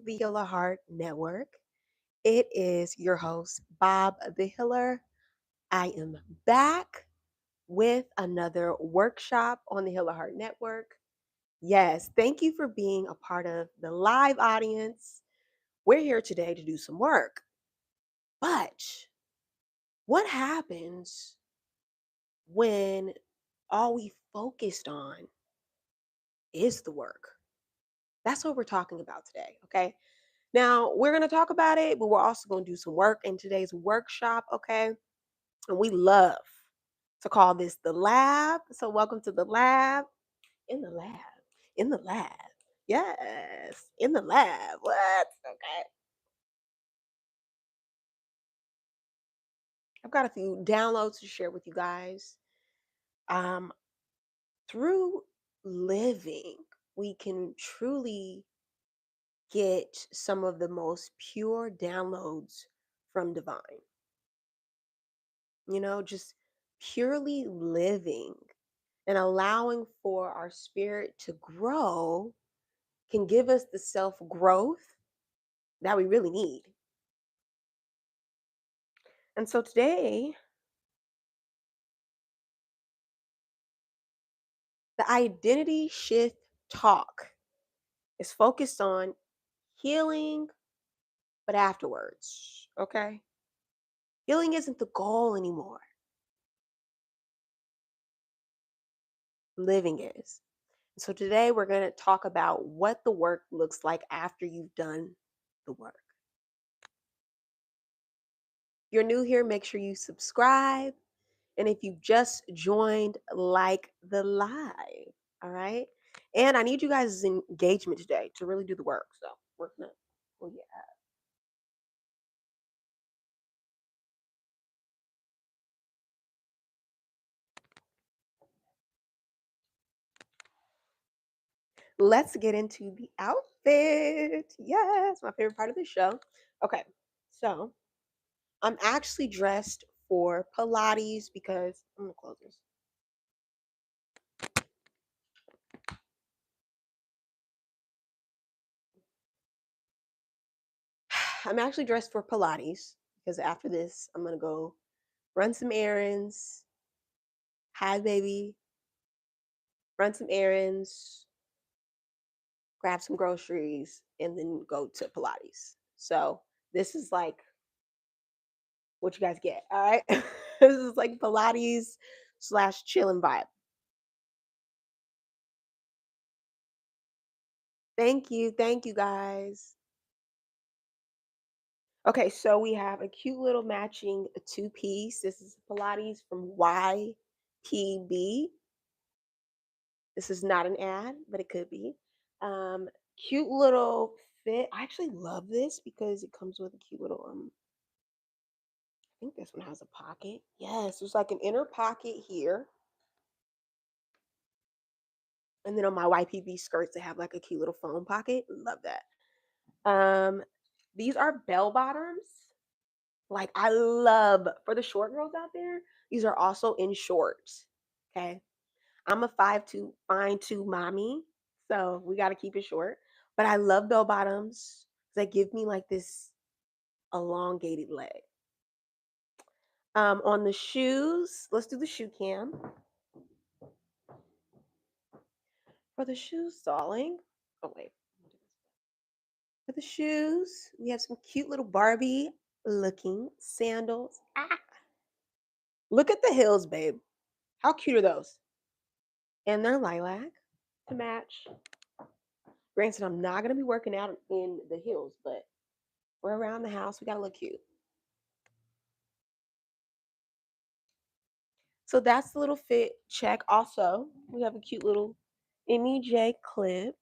the Healer Heart Network. It is your host, Bob the Healer. I am back with another workshop on the Healer Heart Network. Yes, thank you for being a part of the live audience. We're here today to do some work. But what happens when all we focused on is the work? That's what we're talking about today, okay? Now, we're going to talk about it, but we're also going to do some work in today's workshop, okay? And we love to call this the lab. So, welcome to the lab. In the lab. In the lab. Yes, in the lab. What? Okay. I've got a few downloads to share with you guys. Um, through living, we can truly get some of the most pure downloads from divine. Just purely living and allowing for our spirit to grow can give us the self growth that we really need. And so today, the identity shift talk is focused on healing, but afterwards, okay? Healing isn't the goal anymore, living is. So today, we're going to talk about what the work looks like after you've done the work. If you're new here, make sure you subscribe. And if you just joined, like the live. All right. And I need you guys' engagement today to really do the work. So we're gonna pull you up. Let's get into the outfit. Yes, my favorite part of the show. Okay, so I'm actually dressed for Pilates because I'm gonna close this. I'm actually dressed for Pilates because after this, I'm gonna go run some errands. Hi, baby. Run some errands, grab some groceries, and then go to Pilates. So this is like what you guys get. All right. This is like Pilates slash chilling vibe. Thank you. Thank you guys. Okay, so we have a cute little matching two-piece. This is Pilates from YPB. This is not an ad, but it could be. Um, Cute little fit. I actually love this because it comes with a cute little I think this one has a pocket. Yes, there's like an inner pocket here. And then on my YPB skirts, they have like a cute little phone pocket. Love that. Um, these are bell bottoms. Like I love for the short girls out there, these are also in shorts. Okay. I'm a 5'2", fine two mommy. So we gotta keep it short. But I love bell bottoms. They give me like this elongated leg. On the shoes, let's do the shoe cam. For the shoes, darling. Oh wait. For the shoes, we have some cute little Barbie looking sandals. Ah, look at the heels, babe. How cute are those? And they're lilac to match. Granted, I'm not gonna be working out in the heels, but we're around the house. We gotta look cute. So that's the little fit check. Also, we have a cute little Emmy J clip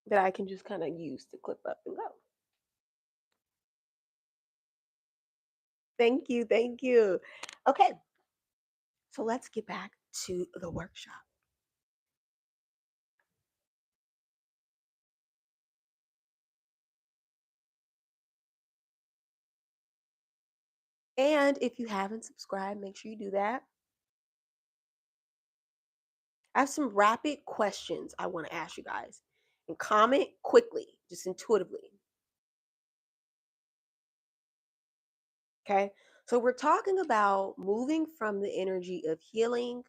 that I can just kind of use to clip up and go. Thank you, thank you. Okay, so let's get back to the workshop. And if you haven't subscribed, make sure you do that. I have some rapid questions I want to ask you guys. and comment quickly, just intuitively. Okay. So we're talking about moving from the energy of healing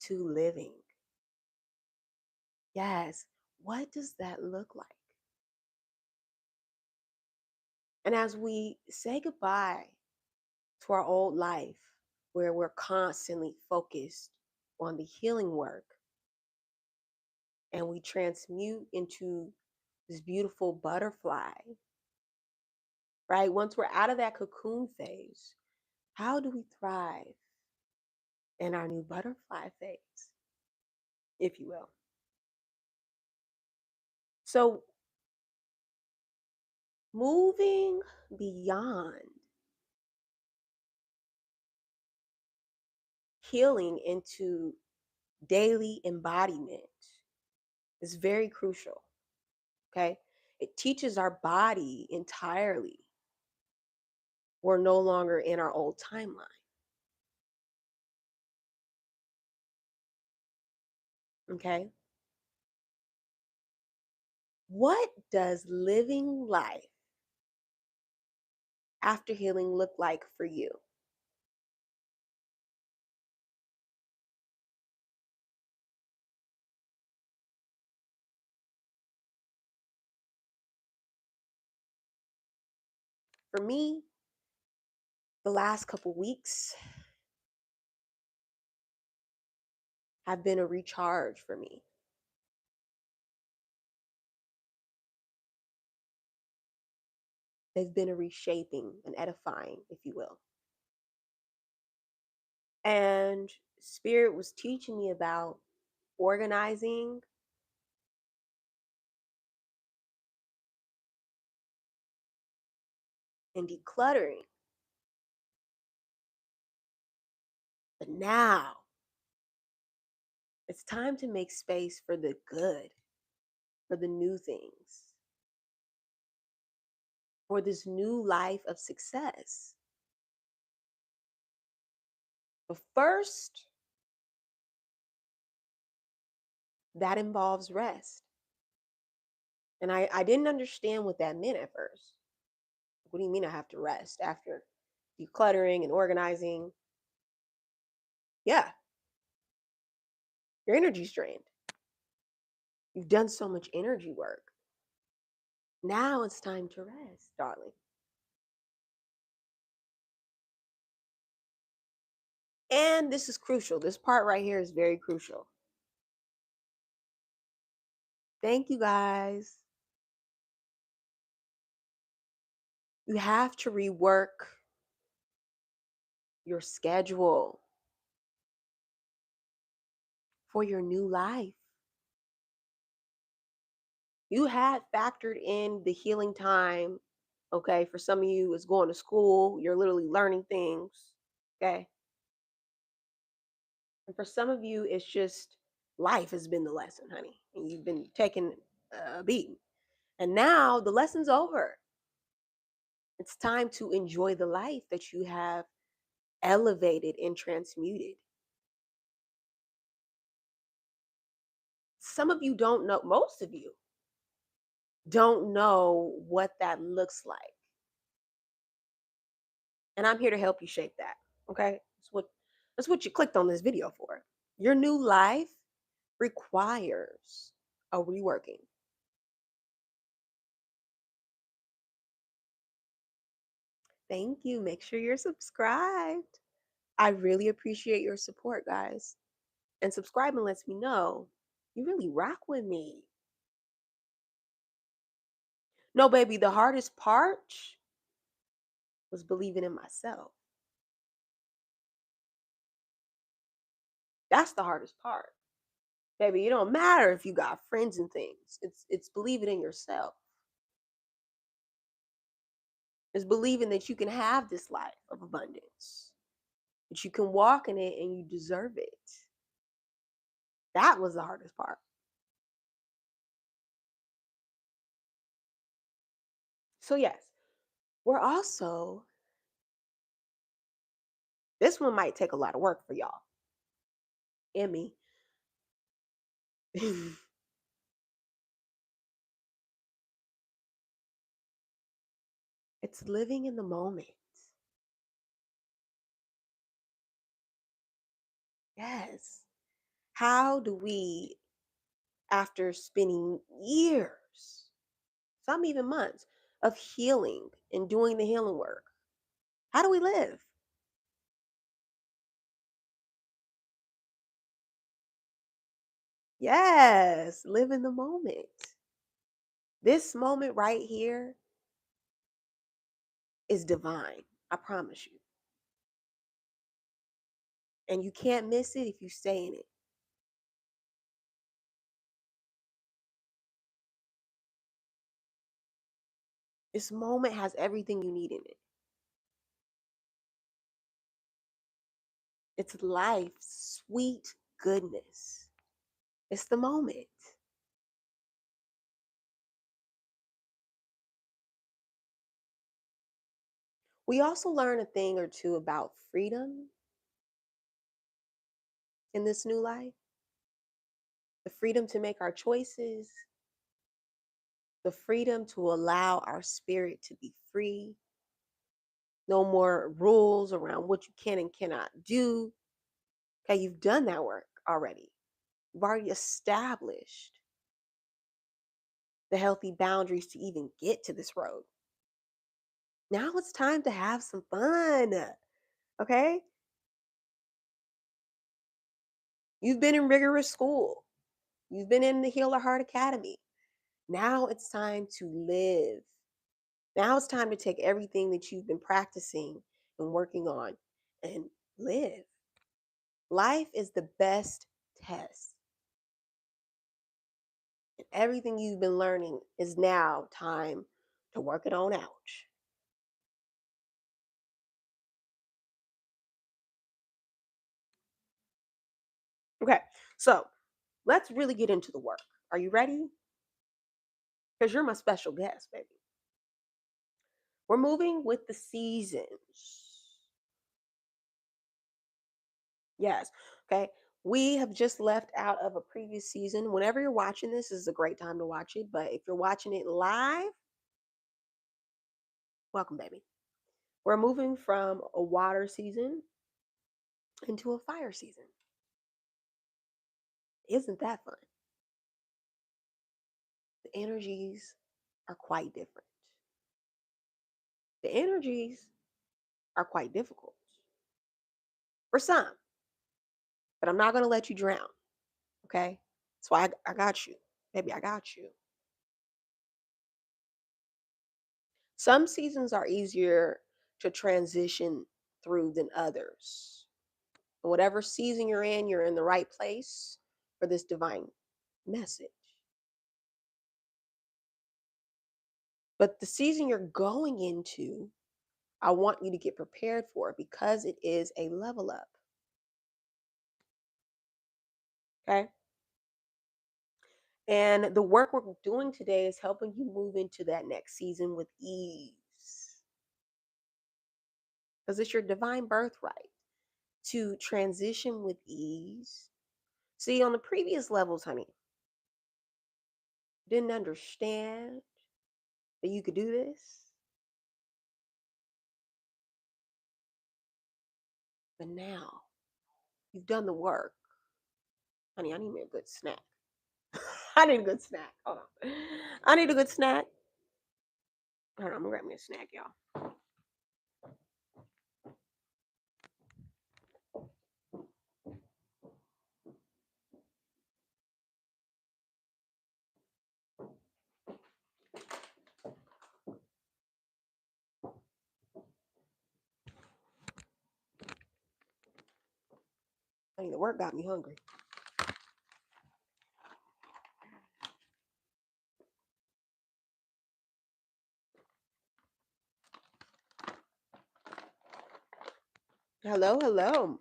to living. Yes. What does that look like? And as we say goodbye to our old life, where we're constantly focused on the healing work and we transmute into this beautiful butterfly, right? Once we're out of that cocoon phase, how do we thrive in our new butterfly phase, if you will? So, moving beyond healing into daily embodiment is very crucial. Okay. It teaches our body entirely we're no longer in our old timeline. Okay. What does living life after healing look like for you? For me, the last couple weeks have been a recharge for me. They've been a reshaping, an edifying, if you will. And Spirit was teaching me about organizing and decluttering. But now it's time to make space for the good, for the new things, for this new life of success. But first, that involves rest. And I didn't understand what that meant at first. What do you mean I have to rest after decluttering and organizing? Yeah, your energy's drained. You've done so much energy work. Now it's time to rest, darling. And this is crucial. This part right here is very crucial. Thank you guys. You have to rework your schedule for your new life. You had factored in the healing time. Okay. For some of you, it's going to school. You're literally learning things. Okay. And for some of you, it's just life has been the lesson, honey. And you've been taking a beating. And now the lesson's over. It's time to enjoy the life that you have elevated and transmuted. Some of you don't know, most of you don't know what that looks like. And I'm here to help you shape that. Okay? That's what you clicked on this video for. Your new life requires a reworking. Thank you. Make sure you're subscribed. I really appreciate your support, guys. And subscribing lets me know you really rock with me. No, baby, the hardest part was believing in myself. That's the hardest part. Baby, it don't matter if you got friends and things. It's believing in yourself. It's believing that you can have this life of abundance. That you can walk in it and you deserve it. That was the hardest part. So yes, we're also this one might take a lot of work for y'all and me. It's living in the moment. Yes. How do we, after spending years, some even months, of healing and doing the healing work, how do we live? Yes, live in the moment. This moment right here is divine. I promise you. And you can't miss it if you stay in it. This moment has everything you need in it. It's life's sweet goodness. It's the moment. We also learn a thing or two about freedom in this new life, the freedom to make our choices, the freedom to allow our spirit to be free, no more rules around what you can and cannot do. Okay, you've done that work already. You've already established the healthy boundaries to even get to this road. Now it's time to have some fun. Okay? You've been in rigorous school. You've been in the Heal a Heart Academy. Now it's time to live. Now it's time to take everything that you've been practicing and working on and live. Life is the best test. And everything you've been learning is now time to work it on out. Okay, so let's really get into the work. Are you ready? Because you're my special guest, baby. We're moving with the seasons. Yes. Okay. We have just left out of a previous season. Whenever you're watching this is a great time to watch it. But if you're watching it live, welcome, baby. We're moving from a water season into a fire season. Isn't that fun? The energies are quite different. The energies are quite difficult for some, but I'm not going to let you drown. Okay. That's why I got you. Baby, I got you. Some seasons are easier to transition through than others. And whatever season you're in the right place for this divine message. But the season you're going into, I want you to get prepared for it because it is a level up. Okay. And the work we're doing today is helping you move into that next season with ease. Because it's your divine birthright to transition with ease. See, on the previous levels, honey, didn't understand that you could do this. But now you've done the work. Honey, I need me a good snack. I need a good snack. Hold on. I need a good snack. Hold on, I'm gonna grab me a snack, y'all. Honey, the work got me hungry. Hello, hello.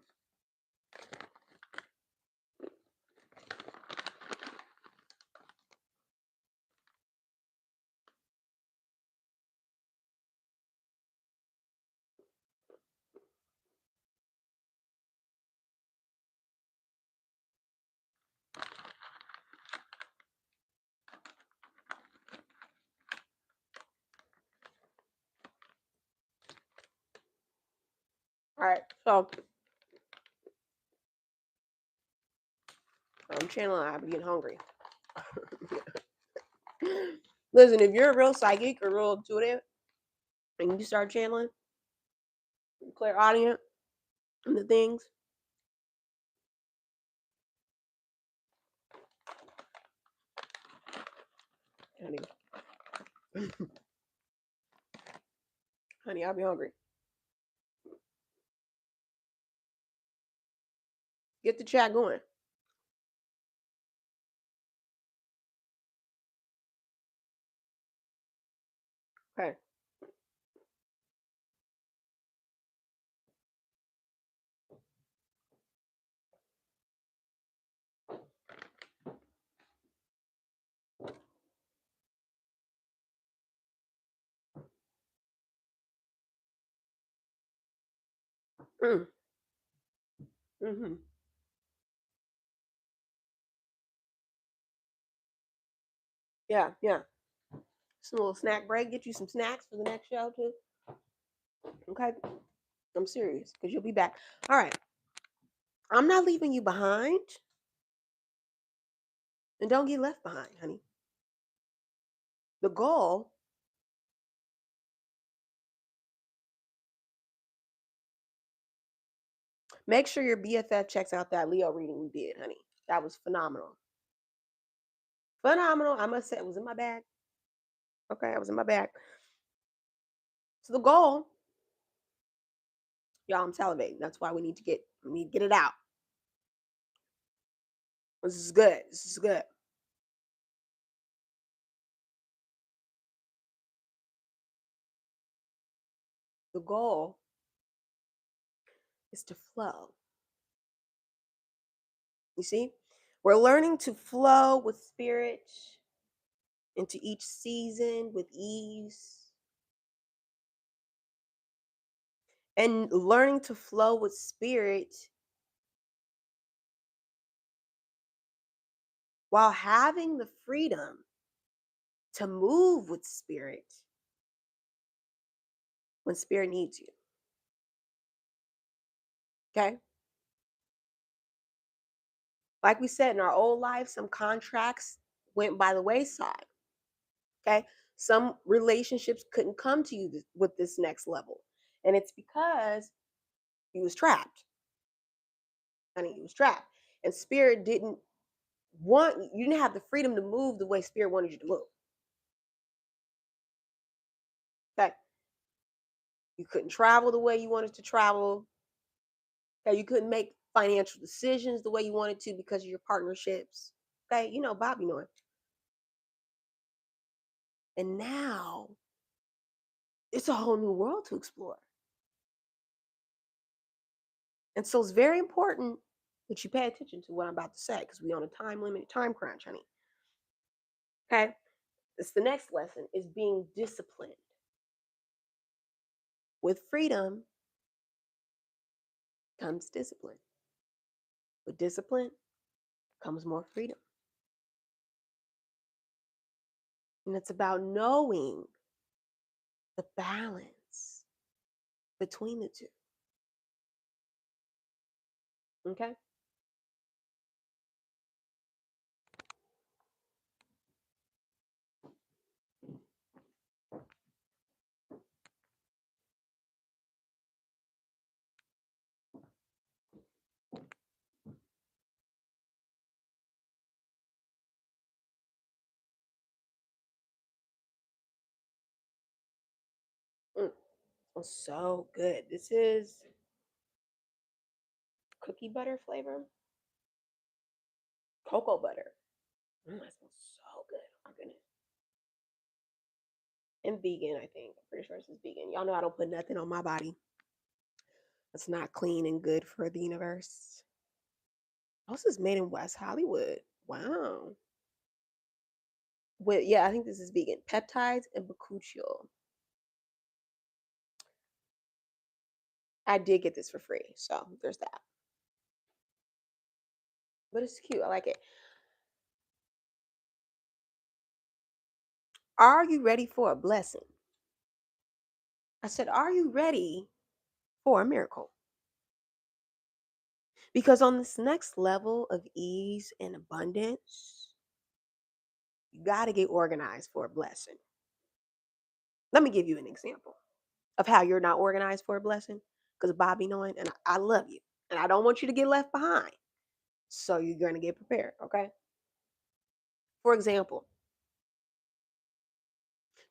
So I'm channeling. I'm getting hungry. Listen, if you're a real psychic or real intuitive, and you start channeling, clairaudient, and the things, honey, honey, I'll be hungry. Get the chat going. Okay. Mm. Mm-hmm. Yeah, yeah. Just a little snack break. Get you some snacks for the next show too. Okay. I'm serious because you'll be back. All right. I'm not leaving you behind, and don't get left behind, honey. The goal, make sure your BFF checks out that Leo reading we did, honey. That was phenomenal. Phenomenal. I must say, it was in my bag. Okay, it was in my bag. So the goal, y'all, I'm salivating. That's why we need to get it out. This is good. This is good. The goal is to flow. You see, we're learning to flow with spirit into each season with ease, and learning to flow with spirit while having the freedom to move with spirit when spirit needs you. Okay. Like we said, in our old life, some contracts went by the wayside. Okay. Some relationships couldn't come to you with this next level. And it's because he was trapped. Honey, he was trapped. And spirit didn't you didn't have the freedom to move the way spirit wanted you to move. Okay. You couldn't travel the way you wanted to travel. Okay. You couldn't make financial decisions the way you wanted to because of your partnerships. Okay. You know, Bobby knowing. And now it's a whole new world to explore. And so it's very important that you pay attention to what I'm about to say because we're on a time limit, time crunch, honey. Okay. It's the next lesson is being disciplined. With freedom comes discipline. With discipline comes more freedom. And it's about knowing the balance between the two. Okay. Mm. Oh, so good. This is cookie butter flavor, cocoa butter. That smells so good. Oh my goodness. And vegan, I think. I'm pretty sure this is vegan. Y'all know I don't put nothing on my body that's not clean and good for the universe. Oh, this is made in West Hollywood. Wow. Yeah, I think this is vegan. Peptides and bakuchiol. I did get this for free, so there's that. But it's cute. I like it. Are you ready for a blessing? I said, are you ready for a miracle? Because on this next level of ease and abundance, you got to get organized for a blessing. Let me give you an example of how you're not organized for a blessing. Because Bobby knowing, and I love you, and I don't want you to get left behind. So you're going to get prepared, okay? For example,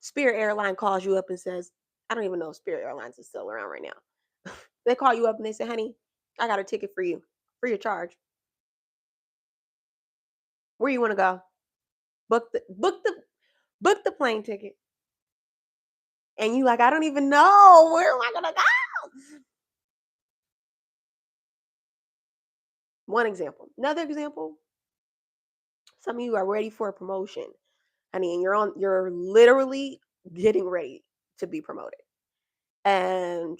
Spirit Airline calls you up and says, I don't even know if Spirit Airlines is still around right now. They call you up and they say, honey, I got a ticket for you, free of charge. Where you want to go? Book the plane ticket. And you like, I don't even know. Where am I gonna go? One example. Another example, some of you are ready for a promotion. Honey, and you're literally getting ready to be promoted. And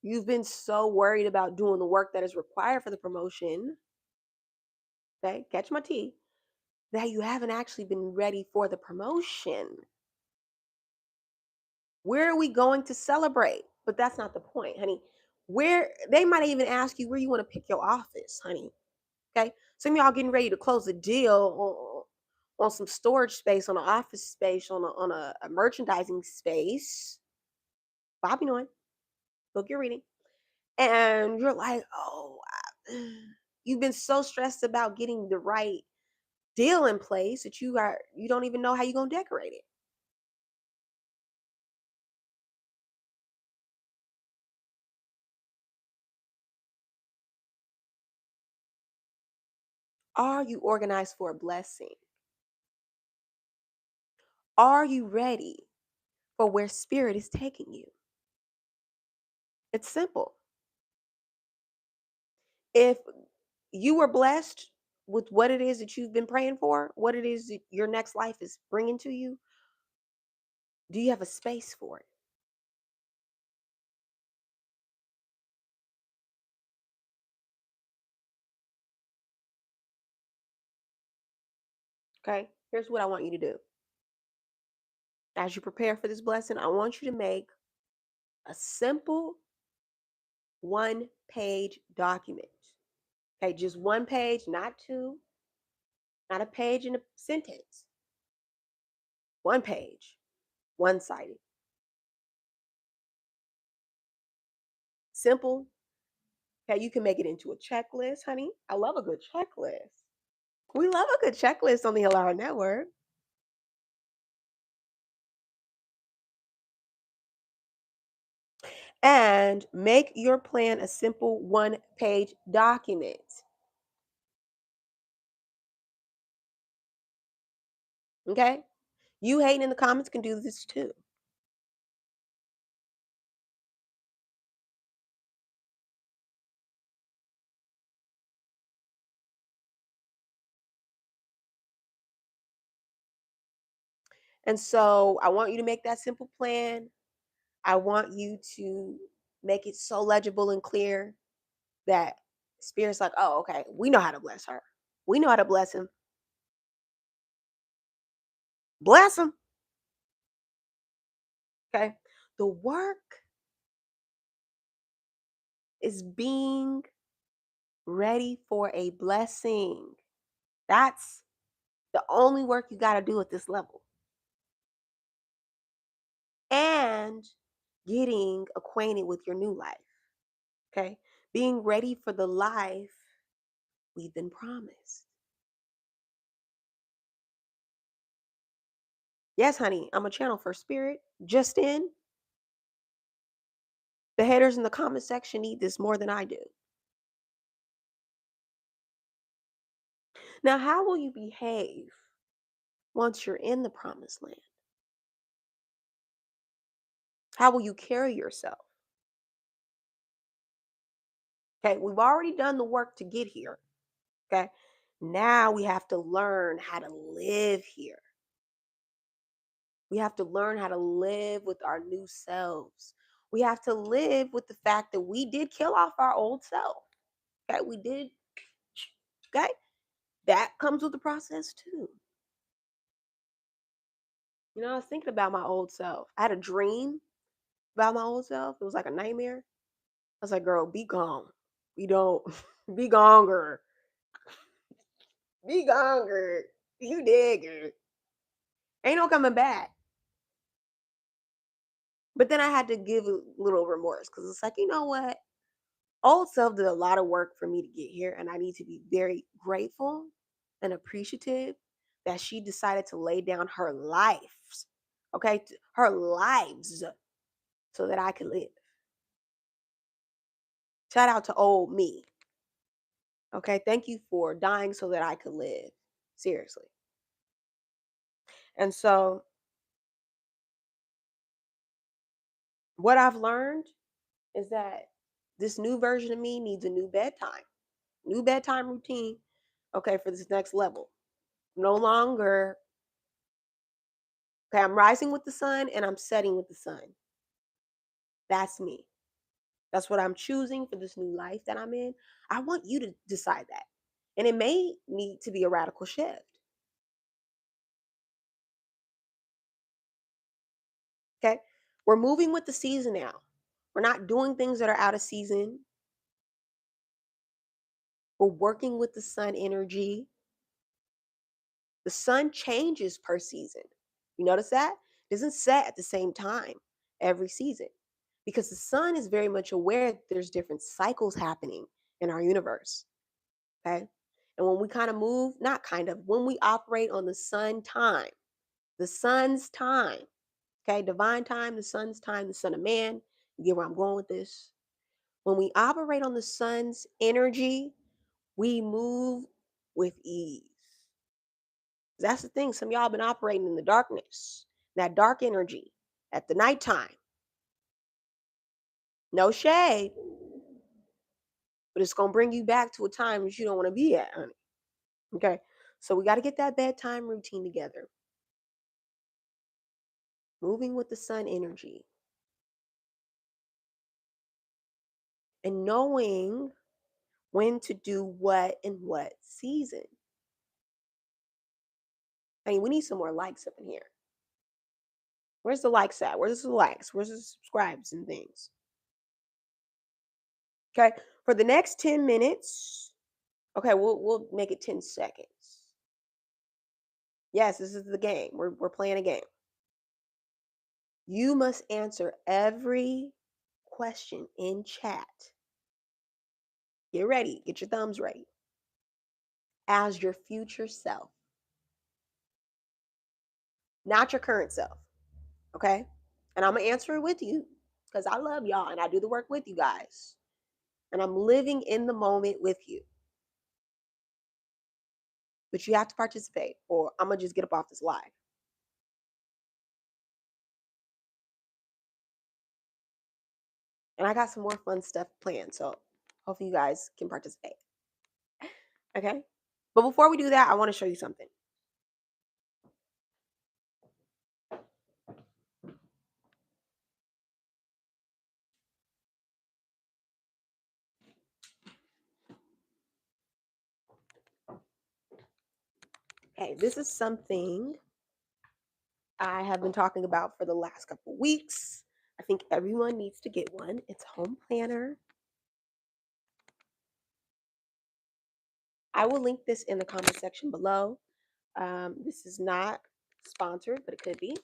you've been so worried about doing the work that is required for the promotion. Okay, catch my tea, that you haven't actually been ready for the promotion. Where are we going to celebrate? But that's not the point, honey. Where they might even ask you where you want to pick your office, honey. Okay. Some of y'all getting ready to close a deal on some storage space, on an office space, on a merchandising space. Bobby knowing, book your reading. And you're like, oh, you've been so stressed about getting the right deal in place that you don't even know how you're gonna decorate it. Are you organized for a blessing? Are you ready for where spirit is taking you? It's simple. If you were blessed with what it is that you've been praying for, what it is that your next life is bringing to you, do you have a space for it? Okay. Here's what I want you to do. As you prepare for this blessing, I want you to make a simple 1 page document. Okay. Just 1 page, not two, not a page in a sentence. 1 page, one sided. Simple. Okay. You can make it into a checklist, honey. I love a good checklist. We love a good checklist on the Alara Network. And make your plan a simple 1 page document. Okay. You hating in the comments can do this too. And so I want you to make that simple plan. I want you to make it so legible and clear that Spirit's like, oh, okay, we know how to bless her. We know how to bless him. Bless him. Okay. The work is being ready for a blessing. That's the only work you got to do at this level. And getting acquainted with your new life. Okay. Being ready for the life we've been promised. Yes, honey, I'm a channel for spirit. Just in, the haters in the comment section need this more than I do. Now, how will you behave once you're in the promised land? How will you carry yourself? Okay, we've already done the work to get here. Okay, now we have to learn how to live here. We have to learn how to live with our new selves. We have to live with the fact that we did kill off our old self. Okay, we did. Okay, that comes with the process too. I was thinking about my old self. I had a dream about my old self. It was like a nightmare. I was like, girl, be gone. We don't be gonger. Be gonger. You digger. Ain't no coming back. But then I had to give a little remorse because it's like, you know what? Old self did a lot of work for me to get here, and I need to be very grateful and appreciative that she decided to lay down her life, okay, her lives, so that I could live. Shout out to old me, okay? Thank you for dying so that I could live. Seriously. And so, what I've learned is that this new version of me needs a new bedtime routine, okay, for this next level. No longer, okay, I'm rising with the sun and I'm setting with the sun. That's me. That's what I'm choosing for this new life that I'm in. I want you to decide that. And it may need to be a radical shift. Okay. We're moving with the season now. We're not doing things that are out of season. We're working with the sun energy. The sun changes per season. You notice that? It doesn't set at the same time every season because the sun is very much aware that there's different cycles happening in our universe. Okay. And when we kind of move, not kind of, when we operate on the sun's time, okay, divine time, the sun's time, the son of man, you get where I'm going with this? When we operate on the sun's energy, we move with ease. That's the thing. Some of y'all been operating in the darkness, that dark energy at the nighttime. No shade, but it's gonna bring you back to a time that you don't want to be at, honey. Okay. So we got to get that bedtime routine together. Moving with the sun energy and knowing when to do what in what season. I mean, we need some more likes up in here. Where's the likes at? Where's the likes? Where's the subscribes and things? Okay. For the next 10 minutes, okay, we'll make it 10 seconds. Yes, this is the game. We're playing a game. You must answer every question in chat. Get ready. Get your thumbs ready. As your future self, not your current self. Okay. And I'm going to answer it with you because I love y'all and I do the work with you guys. And I'm living in the moment with you. But you have to participate or I'm going to just get up off this live. And I got some more fun stuff planned. So hopefully you guys can participate. Okay. But before we do that, I want to show you something. Okay. This is something I have been talking about for the last couple weeks. I think everyone needs to get one. It's Home Planner. I will link this in the comment section below. This is not sponsored, but it could be.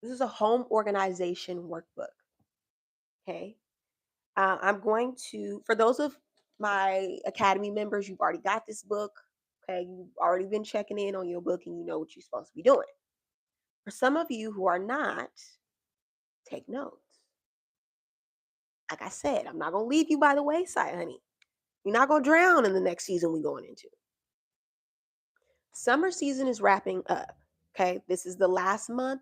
This is a home organization workbook. Okay. I'm going to, for those of my Academy members, you've already got this book. Okay. You've already been checking in on your book and you know what you're supposed to be doing. For some of you who are not, take notes. Like I said, I'm not going to leave you by the wayside, honey. You're not going to drown in the next season we're going into. Summer season is wrapping up. Okay. This is the last month.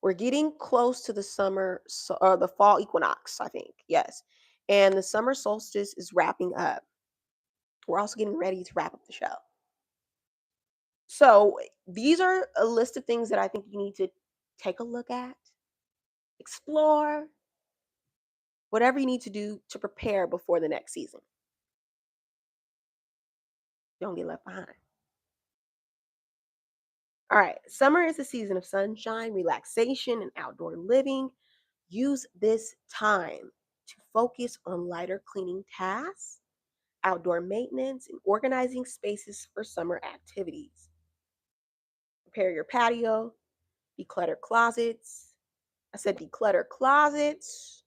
We're getting close to the summer or the fall equinox, I think. Yes. And the summer solstice is wrapping up. We're also getting ready to wrap up the show. So, these are a list of things that I think you need to take a look at, explore, whatever you need to do to prepare before the next season. Don't get left behind. All right, summer is a season of sunshine, relaxation, and outdoor living. Use this time to focus on lighter cleaning tasks, outdoor maintenance, and organizing spaces for summer activities. Prepare your patio, declutter closets. I said declutter closets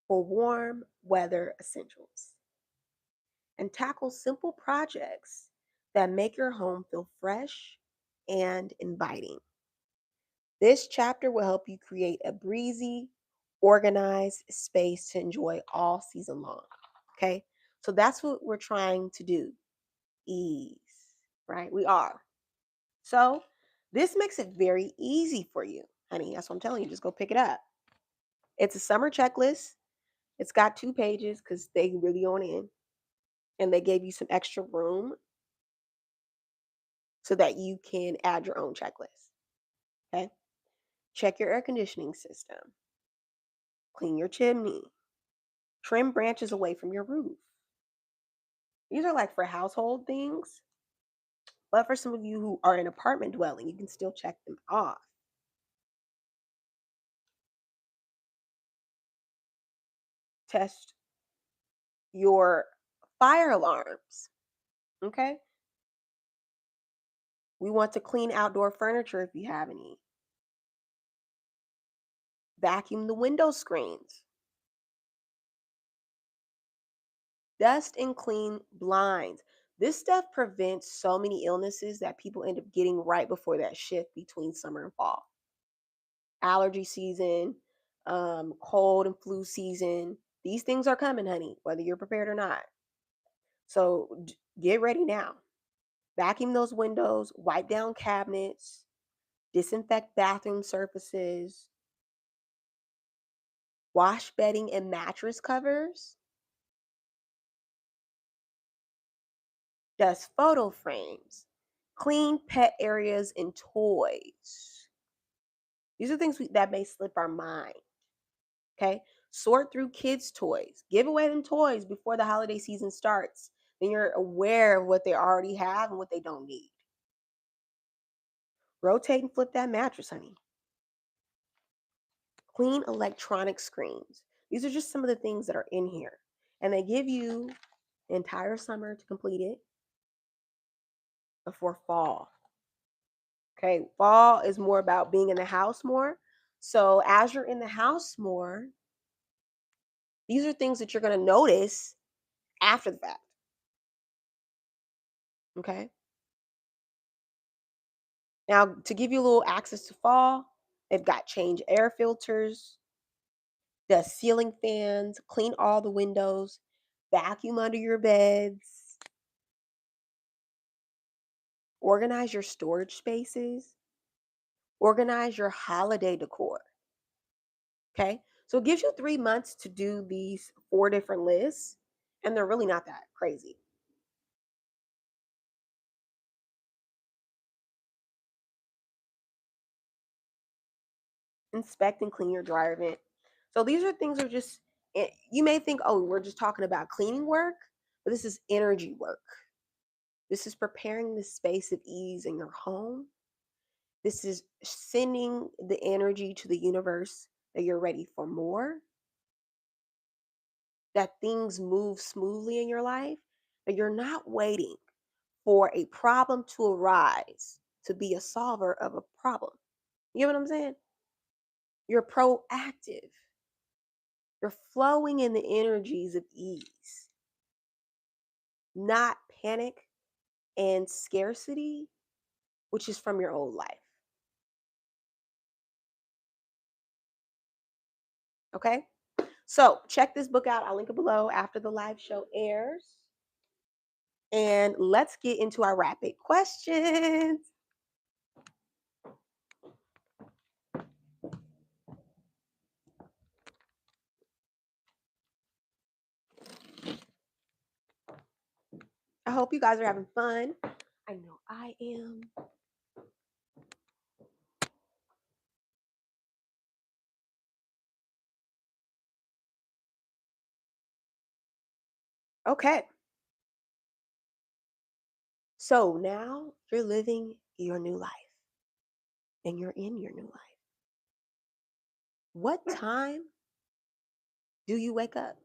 for warm weather essentials. And tackle simple projects that make your home feel fresh and inviting. This chapter will help you create a breezy, organized space to enjoy all season long. Okay. So that's what we're trying to do, ease, right? We are. So this makes it very easy for you, honey. That's what I'm telling you. Just go pick it up. It's a summer checklist. It's got 2 pages because they really on in and they gave you some extra room so that you can add your own checklist. Okay. Check your air conditioning system, clean your chimney, trim branches away from your roof. These are like for household things, but for some of you who are in apartment dwelling, you can still check them off. Test your fire alarms. Okay. We want to clean outdoor furniture if you have any. Vacuum the window screens. Dust and clean blinds. This stuff prevents so many illnesses that people end up getting right before that shift between summer and fall. Allergy season, cold and flu season. These things are coming, honey, whether you're prepared or not. So get ready now. Vacuum those windows, wipe down cabinets, disinfect bathroom surfaces, wash bedding and mattress covers, dust photo frames, clean pet areas and toys. These are things that may slip our mind. Okay. Sort through kids' toys. Give away them toys before the holiday season starts. Then you're aware of what they already have and what they don't need. Rotate and flip that mattress, honey. Clean electronic screens. These are just some of the things that are in here. And they give you the entire summer to complete it before fall. Okay. Fall is more about being in the house more. So as you're in the house more, these are things that you're going to notice after the fact. Okay. Now, to give you a little access to fall, they've got change air filters, dust ceiling fans, clean all the windows, vacuum under your beds, organize your storage spaces, organize your holiday decor. Okay. So it gives you 3 months to do these 4 different lists, and they're really not that crazy. Inspect and clean your dryer vent. So these are things are just, you may think, oh, we're just talking about cleaning work, but this is energy work. This is preparing the space of ease in your home. This is sending the energy to the universe that you're ready for more, that things move smoothly in your life, that you're not waiting for a problem to arise to be a solver of a problem. You know what I'm saying? You're proactive. You're flowing in the energies of ease, not panic and scarcity, which is from your old life. Okay? So check this book out. I'll link it below after the live show airs. And let's get into our rapid questions. I hope you guys are having fun. I know I am. Okay. So now you're living your new life and you're in your new life. What time do you wake up?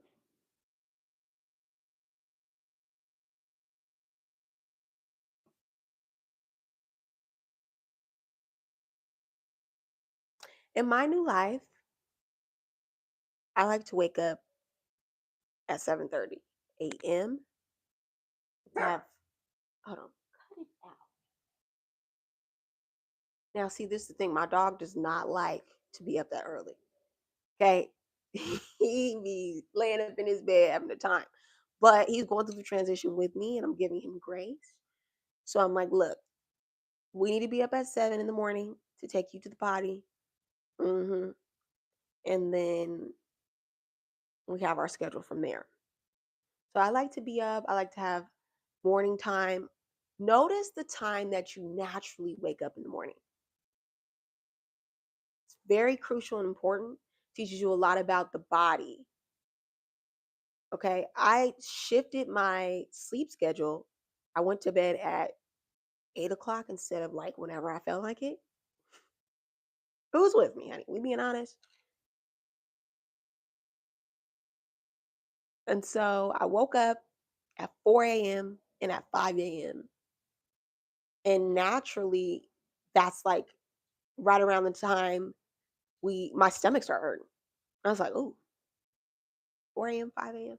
In my new life, I like to wake up at 7:30 a.m. Have hold on, cut it out. Now, see, this is the thing. My dog does not like to be up that early. Okay, he be laying up in his bed having the time, but he's going through the transition with me, and I'm giving him grace. So I'm like, look, we need to be up at 7 in the morning to take you to the potty. hmm And then we have our schedule from there. So I like to be up. I like to have morning time. Notice the time that you naturally wake up in the morning. It's very crucial and important. Teaches you a lot about the body. Okay. I shifted my sleep schedule. I went to bed at 8 o'clock instead of like whenever I felt like it. Who's with me, honey? We being honest. And so I woke up at 4 a.m. and at 5 a.m. And naturally, that's like right around the time we my stomach started hurting. I was like, "Ooh, 4 a.m., 5 a.m."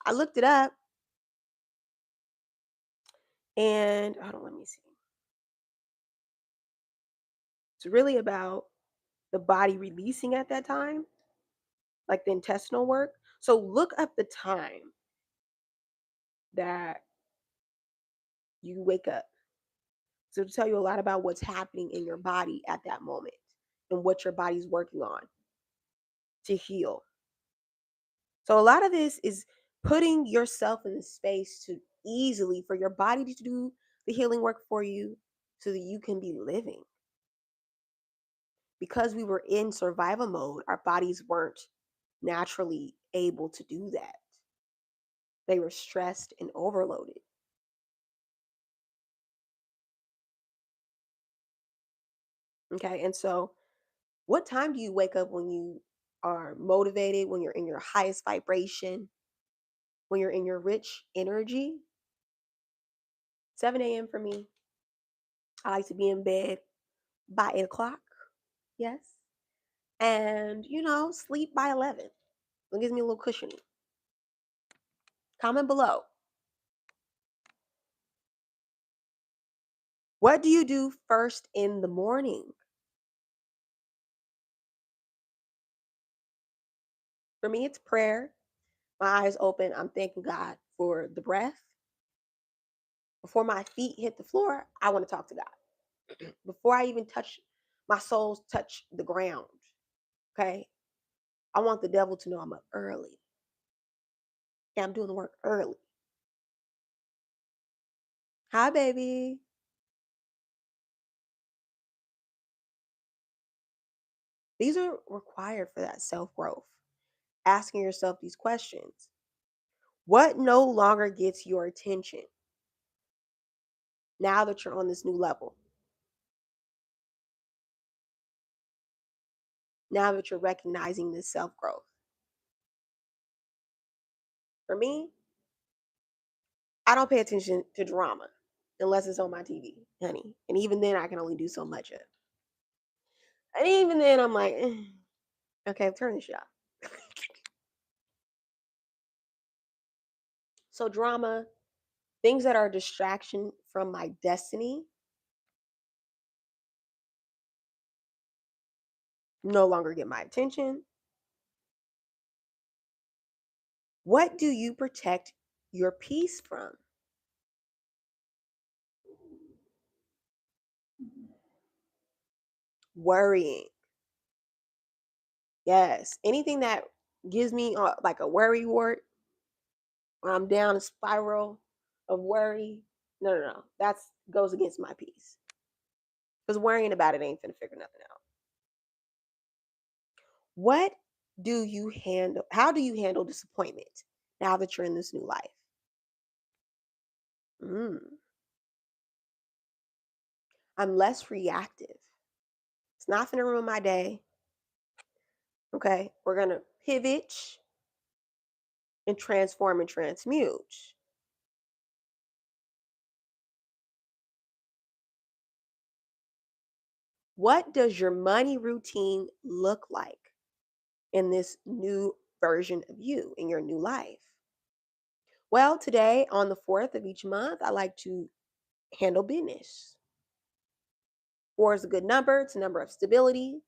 I looked it up and hold on, let me see. It's really about the body releasing at that time, like the intestinal work. So look up the time that you wake up. So to tell you a lot about what's happening in your body at that moment and what your body's working on to heal. So a lot of this is putting yourself in the space to easily for your body to do the healing work for you so that you can be living. Because we were in survival mode, our bodies weren't naturally able to do that. They were stressed and overloaded. Okay. And so, what time do you wake up when you are motivated, when you're in your highest vibration, when you're in your rich energy? 7 a.m. for me. I like to be in bed by 8 o'clock. Yes. And, sleep by 11. It gives me a little cushioning. Comment below. What do you do first in the morning? For me, it's prayer. My eyes open. I'm thanking God for the breath. Before my feet hit the floor, I want to talk to God. Before I even touch my soles touch the ground. Okay. I want the devil to know I'm up early. Yeah, I'm doing the work early. Hi, baby. These are required for that self growth. Asking yourself these questions. What no longer gets your attention now that you're on this new level? Now that you're recognizing this self growth? For me, I don't pay attention to drama unless it's on my TV, honey. And even then, I can only do so much of. And even then, I'm like, okay, turn this shit off. So drama, things that are a distraction from my destiny, no longer get my attention. What do you protect your peace from? Worrying. Yes. Anything that gives me like a worry wart, or I'm down a spiral of worry. No, no, no. That's goes against my peace. Because worrying about it ain't finna figure nothing out. What do you handle? How do you handle disappointment now that you're in this new life? Mm. I'm less reactive. It's not going to ruin my day. Okay. We're going to pivot and transform and transmute. What does your money routine look like in this new version of you in your new life? Well, today on the 4th of each month, I like to handle business. 4 is a good number, it's a number of stability.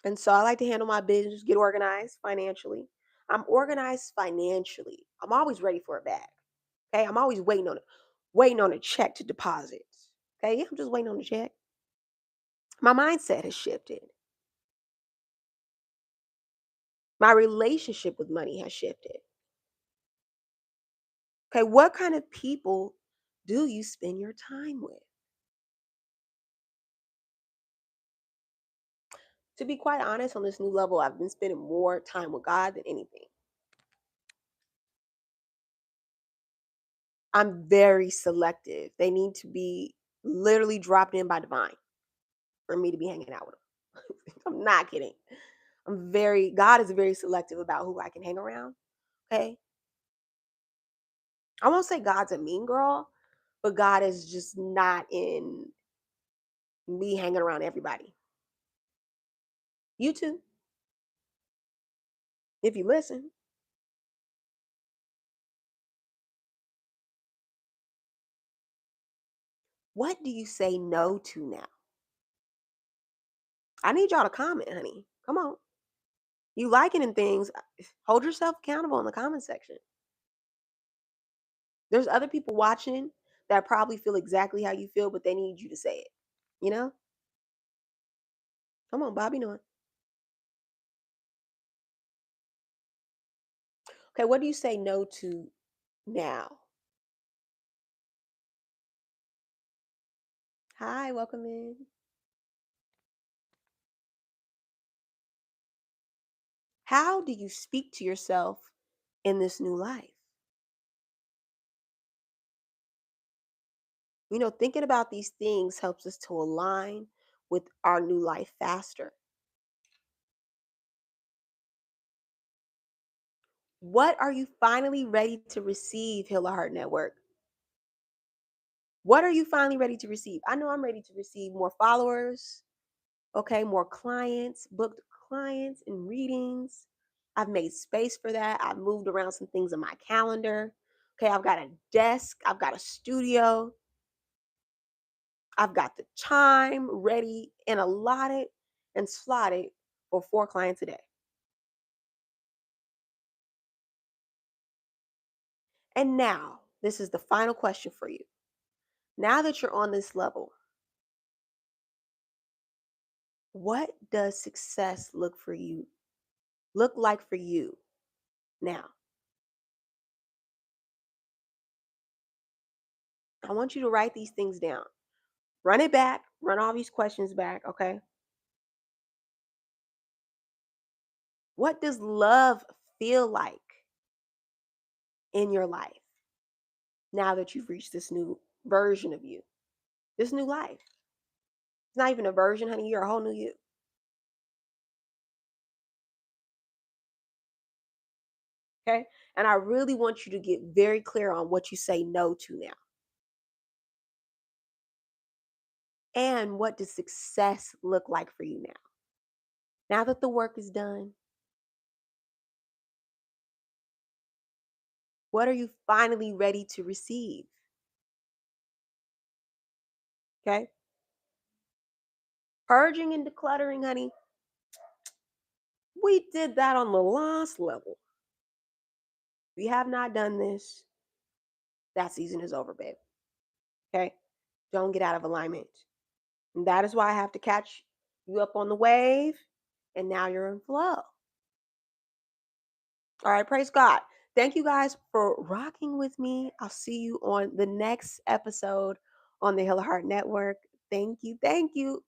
And so I like to handle my business, get organized financially. I'm organized financially. I'm always ready for a bag. Okay. I'm always waiting on a check to deposit. Okay. Yeah, I'm just waiting on the check. My mindset has shifted. My relationship with money has shifted. Okay. What kind of people do you spend your time with? To be quite honest, on this new level, I've been spending more time with God than anything. I'm very selective. They need to be literally dropped in by divine for me to be hanging out with them. I'm not kidding. God is very selective about who I can hang around. Okay. I won't say God's a mean girl, but God is just not in me hanging around everybody. You too, if you listen. What do you say no to now? I need y'all to comment, honey. Come on. You liking and things, hold yourself accountable in the comment section. There's other people watching that probably feel exactly how you feel, but they need you to say it. You know? Come on, Bobby Norton. Okay, what do you say no to now? Hi, welcome in. How do you speak to yourself in this new life? Thinking about these things helps us to align with our new life faster. What are you finally ready to receive, Heal a Heart Network? What are you finally ready to receive? I know I'm ready to receive more followers, okay, more clients, booked clients and readings. I've made space for that. I've moved around some things in my calendar. Okay, I've got a desk, I've got a studio, I've got the time ready and allotted and slotted for 4 clients a day. And now, this is the final question for you. Now that you're on this level, what does success look like for you now? I want you to write these things down. Run it back, run all these questions back, okay? What does love feel like in your life now that you've reached this new version of you, this new life? It's not even a version, honey. You're a whole new you, okay? And I really want you to get very clear on what you say no to now. And what does success look like for you now? Now that the work is done, what are you finally ready to receive? Okay? Purging and decluttering, honey. We did that on the last level. If you have not done this, that season is over, babe. Okay? Don't get out of alignment. And that is why I have to catch you up on the wave. And now you're in flow. All right, praise God. Thank you guys for rocking with me. I'll see you on the next episode on the Heal a Heart Network. Thank you. Thank you.